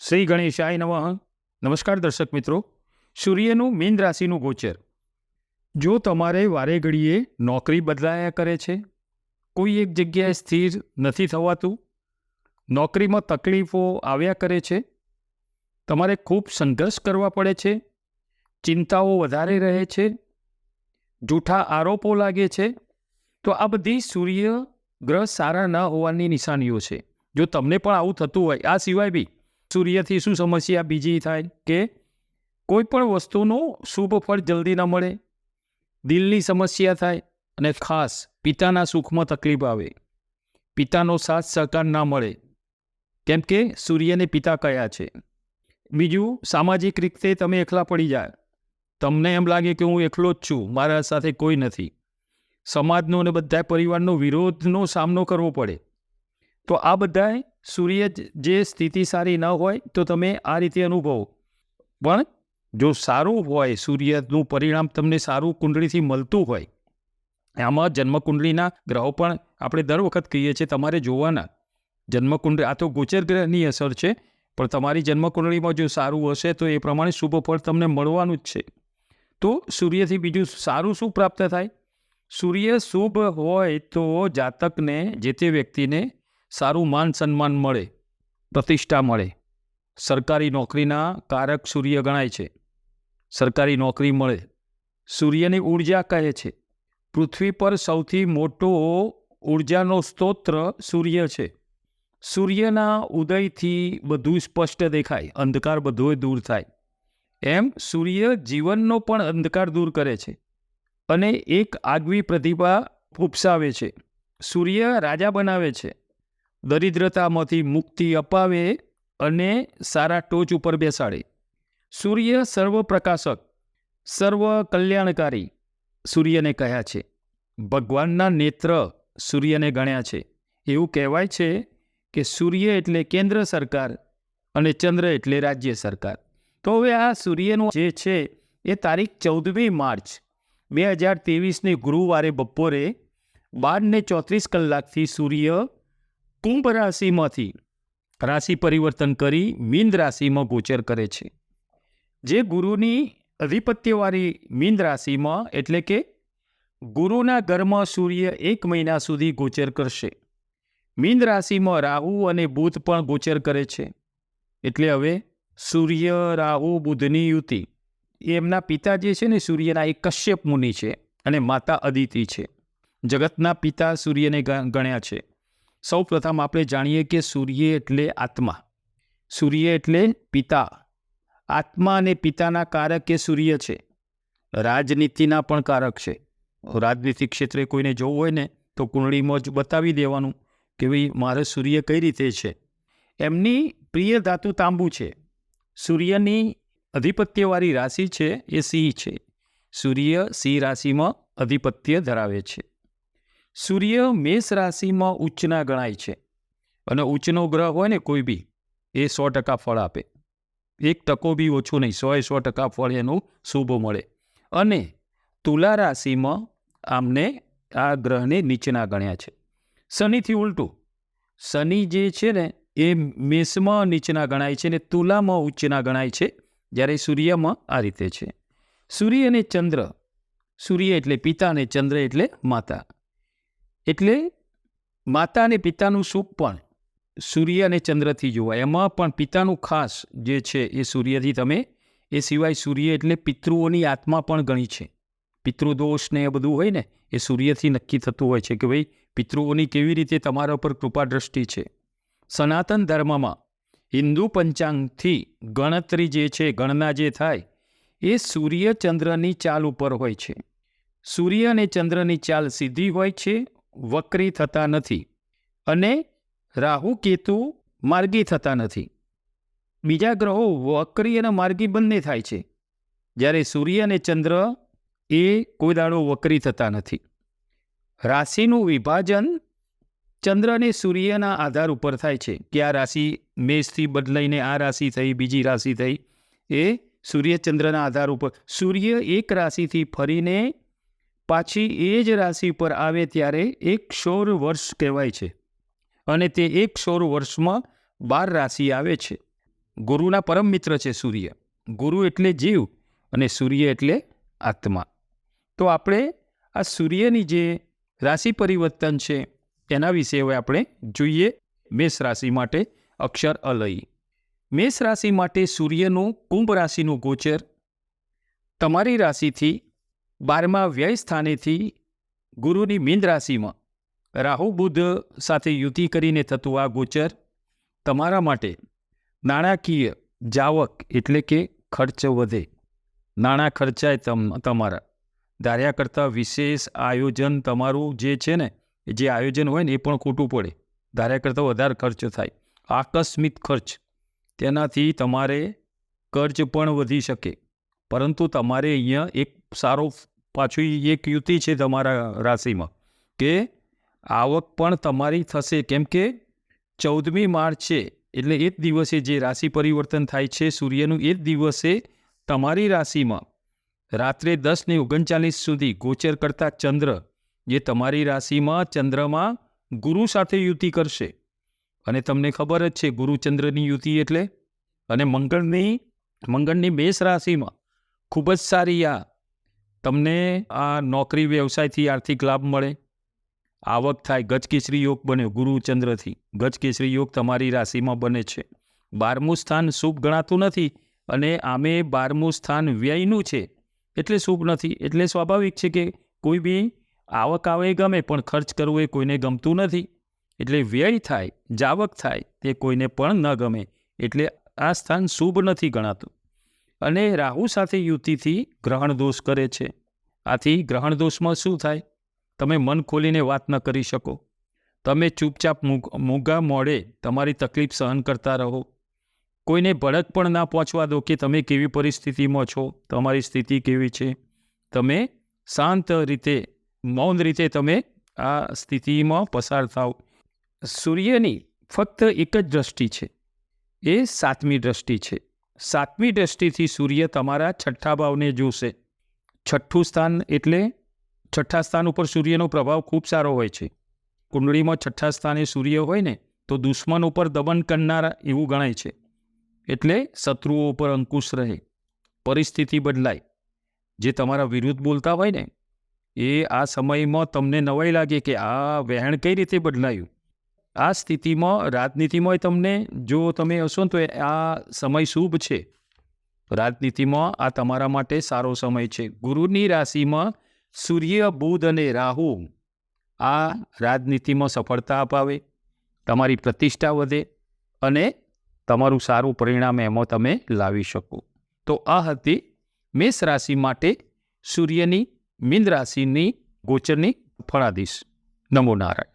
શ્રી ગણેશાય નમઃ. નમસ્કાર દર્શક મિત્રો. સૂર્યનું મીન રાશિનું ગોચર. જો તમારે વારે ઘડીએ નોકરી બદલાયા કરે છે, કોઈ એક જગ્યાએ સ્થિર નથી થવાતું, નોકરીમાં તકલીફો આવ્યા કરે છે, તમારે ખૂબ સંઘર્ષ કરવા પડે છે, ચિંતાઓ વધારે રહે છે, જૂઠા આરોપો લાગે છે, તો આ બધી સૂર્ય ગ્રહ સારા ન હોવાની નિશાનીઓ છે. જો તમને પણ આવું થતું હોય, આ સિવાય બી સૂર્યથી શું સમસ્યા બીજી થાય કે કોઈ પણ વસ્તુનું શુભ ફળ જલ્દી ન મળે, દિલની સમસ્યા થાય, અને ખાસ પિતાના સુખમાં તકલીફ આવે, પિતાનો સાથ સહકાર ના મળે, કેમ કે સૂર્યને પિતા કયા છે. બીજું, સામાજિક રીતે તમે એકલા પડી જાય, તમને એમ લાગે કે હું એકલો જ છું, મારા સાથે કોઈ નથી, સમાજનો અને બધા પરિવારનો વિરોધનો સામનો કરવો પડે. તો આ બધાય સૂર્ય જે સ્થિતિ સારી ન હોય તો તમે આ રીતે અનુભવો. પણ જો સારું હોય, સૂર્યનું પરિણામ તમને સારું કુંડળીથી મળતું હોય, આમાં જન્મકુંડળીના ગ્રહો પણ આપણે દર વખત કહીએ છીએ તમારે જોવાના. જન્મકુંડળી આ તો ગોચર ગ્રહની અસર છે, પણ તમારી જન્મકુંડળીમાં જો સારું હશે તો એ પ્રમાણે શુભ ફળ તમને મળવાનું જ છે. તો સૂર્યથી બીજું સારું શું પ્રાપ્ત થાય? સૂર્ય શુભ હોય તો જાતકને, જે તે વ્યક્તિને સારું માન સન્માન મળે, પ્રતિષ્ઠા મળે. સરકારી નોકરીના કારક સૂર્ય ગણાય છે. સરકારી નોકરી મળે. સૂર્યની ઉર્જા કહે છે. પૃથ્વી પર સૌથી મોટો ઉર્જાનો સ્ત્રોત્ર સૂર્ય છે. સૂર્યના ઉદયથી બધું સ્પષ્ટ દેખાય, અંધકાર બધો દૂર થાય. એમ સૂર્ય જીવનનો પણ અંધકાર દૂર કરે છે અને એક આગવી પ્રતિભા ઉપસાવે છે. સૂર્ય રાજા બનાવે છે, દરિદ્રતામાંથી મુક્તિ અપાવે અને સારા ટોચ ઉપર બેસાડે. સૂર્ય સર્વપ્રકાશક, સર્વ કલ્યાણકારી સૂર્યને કહ્યા છે. ભગવાનના નેત્ર સૂર્યને ગણ્યા છે. એવું કહેવાય છે કે સૂર્ય એટલે કેન્દ્ર સરકાર અને ચંદ્ર એટલે રાજ્ય સરકાર. તો હવે આ સૂર્યનું જે છે એ તારીખ 14મી માર્ચ 2023 ગુરુવારે બપોરે 12:34 સૂર્ય કુંભ રાશિમાંથી રાશિ પરિવર્તન કરી મીન રાશિમાં ગોચર કરે છે. જે ગુરુની અધિપત્યવાળી મીન રાશિમાં, એટલે કે ગુરુના ઘરમાં સૂર્ય 1 મહિના સુધી ગોચર કરશે. મીન રાશિમાં રાહુ અને બુધ પણ ગોચર કરે છે. એટલે હવે સૂર્ય રાહુ બુધની યુતિ, એમના પિતા જે છે ને સૂર્યના, એ કશ્યપ મુનિ છે અને માતા અદિતિ છે. જગતના પિતા સૂર્યને ગણ્યા છે. સૌ પ્રથમ આપણે જાણીએ કે સૂર્ય એટલે આત્મા, સૂર્ય એટલે પિતા. આત્મા અને પિતાના કારક એ સૂર્ય છે. રાજનીતિના પણ કારક છે. રાજનીતિ ક્ષેત્રે કોઈને જોવું હોય ને તો કુંડળીમાં જ બતાવી દેવાનું કે ભાઈ મારે સૂર્ય કઈ રીતે છે. એમની પ્રિય ધાતુ તાંબુ છે. સૂર્યની અધિપત્યવાળી રાશિ છે એ સિંહ છે. સૂર્ય સિંહ રાશિમાં અધિપત્ય ધરાવે છે. સૂર્ય મેષ રાશિમાં ઉચ્ચના ગણાય છે. અને ઉચ્ચનો ગ્રહ હોય ને કોઈ બી, એ 100% ફળ આપે. 1% બી ઓછું નહીં, 100% ફળ એનું શુભ મળે. અને તુલા રાશિમાં આમને આ ગ્રહને નીચેના ગણ્યા છે. શનિથી ઉલટું, શનિ જે છે ને એ મેષમાં નીચેના ગણાય છે અને તુલામાં ઉચ્ચના ગણાય છે, જ્યારે સૂર્યમાં આ રીતે છે. સૂર્ય અને ચંદ્ર, સૂર્ય એટલે પિતા અને ચંદ્ર એટલે માતા. એટલે માતા અને પિતાનું સુખ પણ સૂર્ય અને ચંદ્રથી જોવાય. એમાં પણ પિતાનું ખાસ જે છે એ સૂર્યથી તમે, એ સિવાય સૂર્ય એટલે પિતૃઓની આત્મા પણ ગણી છે. પિતૃદોષ ને એ બધું હોય ને એ સૂર્યથી નક્કી થતું હોય છે કે ભાઈ પિતૃઓની કેવી રીતે તમારા ઉપર કૃપા દ્રષ્ટિ છે. સનાતન ધર્મમાં હિન્દુ પંચાંગથી ગણતરી જે છે, ગણના જે થાય એ સૂર્ય ચંદ્રની ચાલ ઉપર હોય છે. સૂર્ય અને ચંદ્રની ચાલ સીધી હોય છે, વક્રી થતા નથી, અને રાહુ કેતુ માર્ગી થતા નથી. બીજા ગ્રહો વક્રી અને માર્ગી બંને થાય છે, જ્યારે સૂર્ય અને ચંદ્ર એ કોઈ દાડો વક્રી થતા નથી. રાશિનું વિભાજન ચંદ્ર અને સૂર્યના આધાર ઉપર થાય છે કે આ રાશિ મેષથી બદલાઈને આ રાશિ થઈ, બીજી રાશિ થઈ, એ સૂર્યચંદ્રના આધાર ઉપર. સૂર્ય એક રાશિથી ફરીને પાછી એ જ રાશિ પર આવે ત્યારે એક સૌર વર્ષ કહેવાય છે. અને તે એક સૌર વર્ષમાં 12 રાશિ આવે છે. ગુરુના પરમ મિત્ર છે સૂર્ય. ગુરુ એટલે જીવ અને સૂર્ય એટલે આત્મા. તો આપણે આ સૂર્યની જે રાશિ પરિવર્તન છે એના વિશે હવે આપણે જોઈએ. મેષ રાશિ માટે અક્ષર અલઈ. મેષ રાશિ માટે સૂર્યનું કુંભ રાશિનું ગોચર તમારી રાશિથી 12મા વ્યય સ્થાનેથી ગુરુની મીન રાશિમાં રાહુ બુધ સાથે યુતિ કરીને થતું આ ગોચર તમારા માટે નાણાકીય જાવક એટલે કે ખર્ચ વધે. નાણાં ખર્ચાય તમારા ધાર્યા કરતાં વિશેષ આયોજન તમારું જે છે ને જે આયોજન હોય ને એ પણ ખોટું પડે. ધાર્યા કરતાં વધારે ખર્ચ થાય. આકસ્મિક ખર્ચ, તેનાથી તમારે કર્જ પણ વધી શકે. પરંતુ તમારે અહીંયા એક સારો પાછું એક યુતિ છે તમારા રાશિમાં કે આવક પણ તમારી થશે. કેમ કે 14મી માર્ચ છે એટલે એ જ દિવસે જે રાશિ પરિવર્તન થાય છે સૂર્યનું, એ જ દિવસે તમારી રાશિમાં રાત્રે 10:39 સુધી ગોચર કરતા ચંદ્ર જે તમારી રાશિમાં ચંદ્રમાં ગુરુ સાથે યુતિ કરશે. અને તમને ખબર જ છે ગુરુચંદ્રની યુતિ એટલે. અને મંગળની મેષ રાશિમાં ખૂબ જ સારી તમને આ નોકરી વ્યવસાયથી આર્થિક લાભ મળે, આવક થાય. ગજકેસરી યોગ બને ગુરુચંદ્રથી. ગજકેસરી યોગ તમારી રાશિમાં બને છે. 12મું સ્થાન શુભ ગણાતું નથી અને આમે 12મું સ્થાન વ્યયનું છે એટલે શુભ નથી. એટલે સ્વાભાવિક છે કે કોઈ બી આવક આવે ગમે પણ ખર્ચ કરવો એ કોઈને ગમતું નથી. એટલે વ્યય થાય, જાવક થાય તે કોઈને પણ ન ગમે. એટલે આ સ્થાન શુભ નથી ગણાતું. અને રાહુ સાથે યુતિથી ગ્રહણ દોષ કરે છે. આથી ગ્રહણ દોષમાં શું થાય? તમે મન ખોલીને વાત ન કરી શકો. તમે ચૂપચાપ મૂંગા મોડે તમારી તકલીફ સહન કરતા રહો. કોઈને ભડક પણ ના પહોંચવા દો કે તમે કેવી પરિસ્થિતિમાં છો, તમારી સ્થિતિ કેવી છે. તમે શાંત રીતે, મૌન રીતે તમે આ સ્થિતિમાં પસાર થાવ. સૂર્યની ફક્ત એક જ દ્રષ્ટિ છે, એ 7મી દ્રષ્ટિ છે. 7મી દ્રષ્ટિથી સૂર્ય તમારા 6ઠ્ઠા ભાવને જોશે. 6ઠ્ઠું સ્થાન એટલે 6ઠ્ઠા સ્થાન ઉપર સૂર્યનો પ્રભાવ ખૂબ સારો હોય છે. કુંડળીમાં 6ઠ્ઠા સ્થાને સૂર્ય હોય ને તો દુશ્મન ઉપર દમન કરનારા એવું ગણાય છે. એટલે શત્રુઓ ઉપર અંકુશ રહે, પરિસ્થિતિ બદલાય. જે તમારા વિરુદ્ધ બોલતા હોય ને એ આ સમયમાં તમને નવાઈ લાગે કે આ વહેણ કઈ રીતે બદલાયું. આ સ્થિતિમાં રાજનીતિમાં તમને જો તમે હશો તો આ સમય શુભ છે. રાજનીતિમાં આ તમારા માટે સારો સમય છે. ગુરુની રાશિમાં સૂર્ય, બુધ અને રાહુ આ રાજનીતિમાં સફળતા અપાવે, તમારી પ્રતિષ્ઠા વધે અને તમારું સારું પરિણામ એમાં તમે લાવી શકો. તો આ હતી મેષ રાશિ માટે સૂર્યની મીન રાશિની ગોચરની ફળાદીશ. નમો નારાયણ.